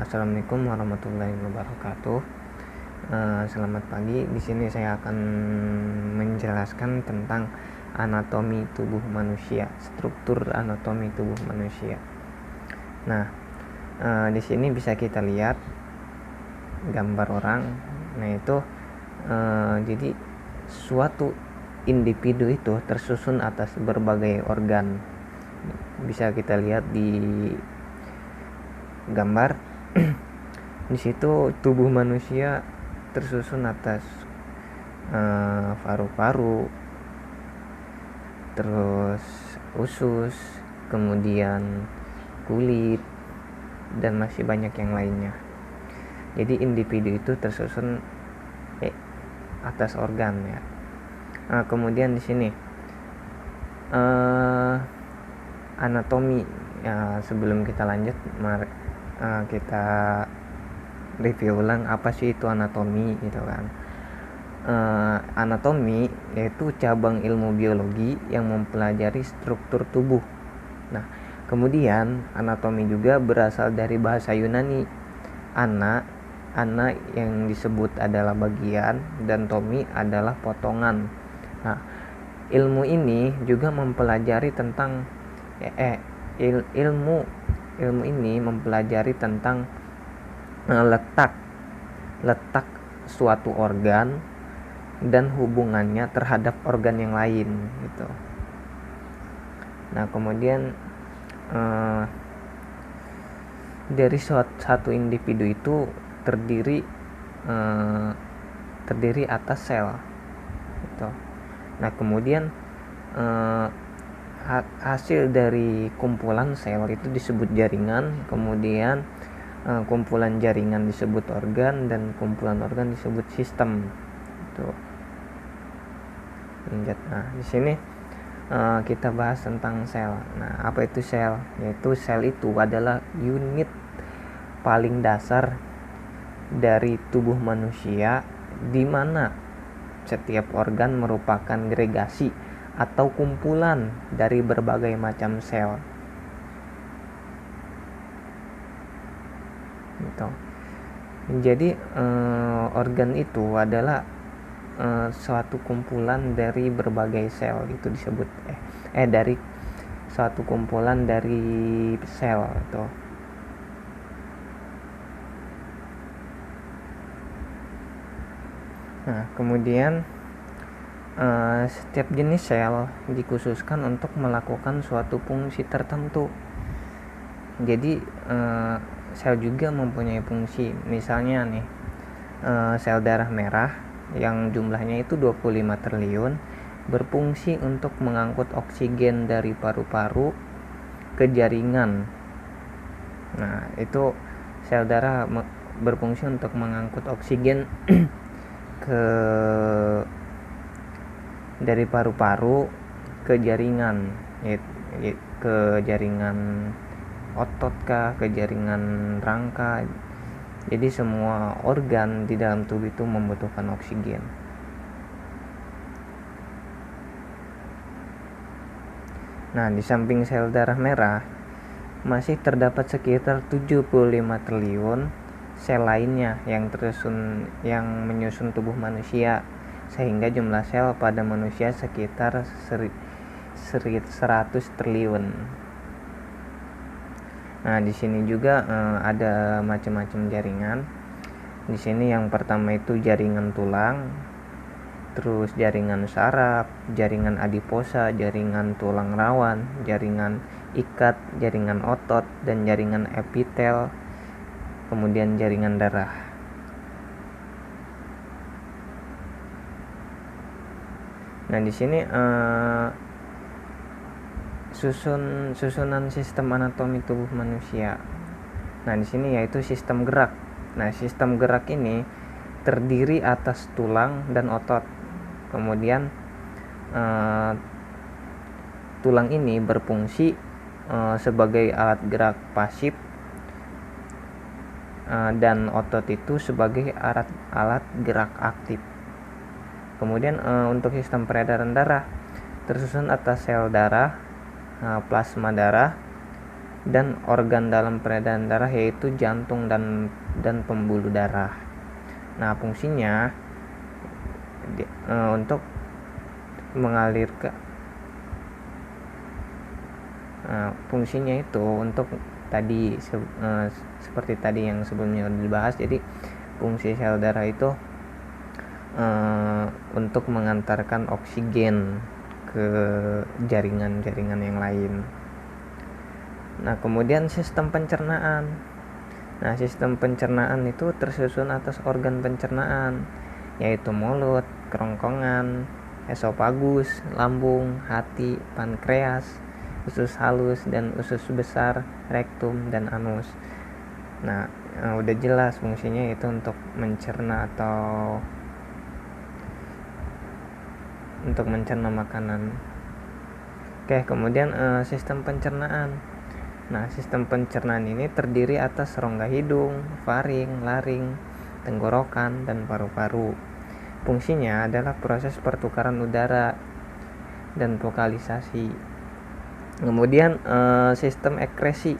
Assalamualaikum warahmatullahi wabarakatuh. Selamat pagi. Di sini saya akan menjelaskan tentang anatomi tubuh manusia, struktur anatomi tubuh manusia. Nah, di sini bisa kita lihat gambar orang. Nah, itu jadi suatu individu itu tersusun atas berbagai organ. Bisa kita lihat di gambar. Di situ tubuh manusia tersusun atas paru-paru, terus usus, kemudian kulit, dan masih banyak yang lainnya. Jadi individu itu tersusun atas organ ya. Kemudian di sini anatomi. Sebelum kita lanjut, mari kita review ulang apa sih itu anatomi gitu kan. Anatomi yaitu cabang ilmu biologi yang mempelajari struktur tubuh. Nah, kemudian anatomi juga berasal dari bahasa Yunani ana yang disebut adalah bagian dan tomi adalah potongan. Nah, ilmu ini juga mempelajari tentang ilmu ini mempelajari tentang letak suatu organ dan hubungannya terhadap organ yang lain gitu. Nah, kemudian dari satu individu itu terdiri atas sel gitu. Nah, kemudian hasil dari kumpulan sel itu disebut jaringan, kemudian kumpulan jaringan disebut organ, dan kumpulan organ disebut sistem. Nah, di sini kita bahas tentang sel. Nah, apa itu sel? Yaitu sel itu adalah unit paling dasar dari tubuh manusia, di mana setiap organ merupakan agregasi atau kumpulan dari berbagai macam sel. Gitu. Jadi organ itu adalah suatu kumpulan dari berbagai sel, itu disebut dari suatu kumpulan dari sel itu. Nah, kemudian setiap jenis sel dikhususkan untuk melakukan suatu fungsi tertentu. Jadi sel juga mempunyai fungsi. Misalnya nih, sel darah merah yang jumlahnya itu 25 triliun berfungsi untuk mengangkut oksigen dari paru-paru ke jaringan. Nah, itu sel darah berfungsi untuk mengangkut oksigen dari paru-paru ke jaringan, ke jaringan otot kah, ke jaringan rangka. Jadi semua organ di dalam tubuh itu membutuhkan oksigen. Nah, di samping sel darah merah masih terdapat sekitar 75 triliun sel lainnya yang menyusun tubuh manusia, sehingga jumlah sel pada manusia sekitar 100 triliun. Nah, di sini juga ada macam-macam jaringan. Di sini yang pertama itu jaringan tulang, terus jaringan saraf, jaringan adiposa, jaringan tulang rawan, jaringan ikat, jaringan otot, dan jaringan epitel, kemudian jaringan darah. Nah, di sini susunan sistem anatomi tubuh manusia. Nah, di sini yaitu sistem gerak. Nah, sistem gerak ini terdiri atas tulang dan otot. Kemudian tulang ini berfungsi sebagai alat gerak pasif, dan otot itu sebagai alat gerak aktif. Kemudian untuk sistem peredaran darah tersusun atas sel darah, plasma darah, dan organ dalam peredaran darah yaitu jantung dan pembuluh darah. Nah, fungsinya untuk mengalirkan fungsinya itu untuk tadi seperti tadi yang sebelumnya dibahas. Jadi fungsi sel darah itu untuk mengantarkan oksigen ke jaringan-jaringan yang lain. Nah, kemudian sistem pencernaan. Nah, sistem pencernaan itu tersusun atas organ pencernaan, yaitu mulut, kerongkongan, esofagus, lambung, hati, pankreas, usus halus dan usus besar, rektum dan anus. Nah, udah jelas fungsinya itu untuk mencerna atau untuk mencerna makanan. Oke, kemudian sistem pencernaan. Nah, sistem pencernaan ini terdiri atas rongga hidung, faring, laring, tenggorokan, dan paru-paru. Fungsinya adalah proses pertukaran udara dan vokalisasi. Kemudian sistem ekskresi.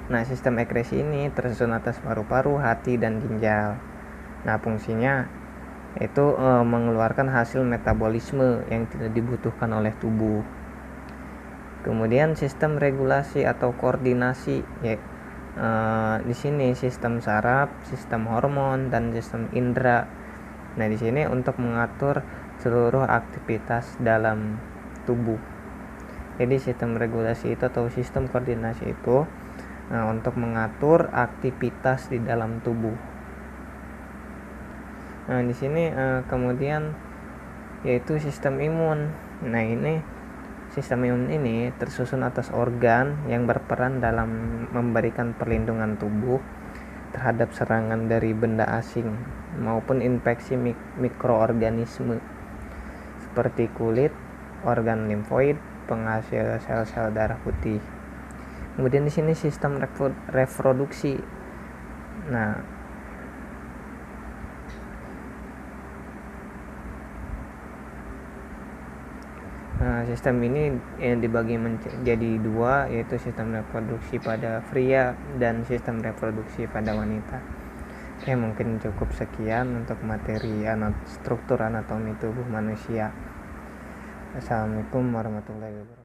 Nah, sistem ekskresi ini tersusun atas paru-paru, hati, dan ginjal. Nah, fungsinya itu mengeluarkan hasil metabolisme yang tidak dibutuhkan oleh tubuh. Kemudian sistem regulasi atau koordinasi, di sini sistem saraf, sistem hormon, dan sistem indera. Nah, di sini untuk mengatur seluruh aktivitas dalam tubuh. Jadi sistem regulasi itu atau sistem koordinasi itu untuk mengatur aktivitas di dalam tubuh. Nah, di sini kemudian yaitu sistem imun. Nah, ini sistem imun ini tersusun atas organ yang berperan dalam memberikan perlindungan tubuh terhadap serangan dari benda asing maupun infeksi mikroorganisme seperti kulit, organ limfoid, penghasil sel-sel darah putih. Kemudian di sini sistem reproduksi. Nah, sistem ini dibagi menjadi dua, yaitu sistem reproduksi pada pria dan sistem reproduksi pada wanita. Oke, mungkin cukup sekian untuk materi struktur anatomi tubuh manusia. Assalamualaikum warahmatullahi wabarakatuh.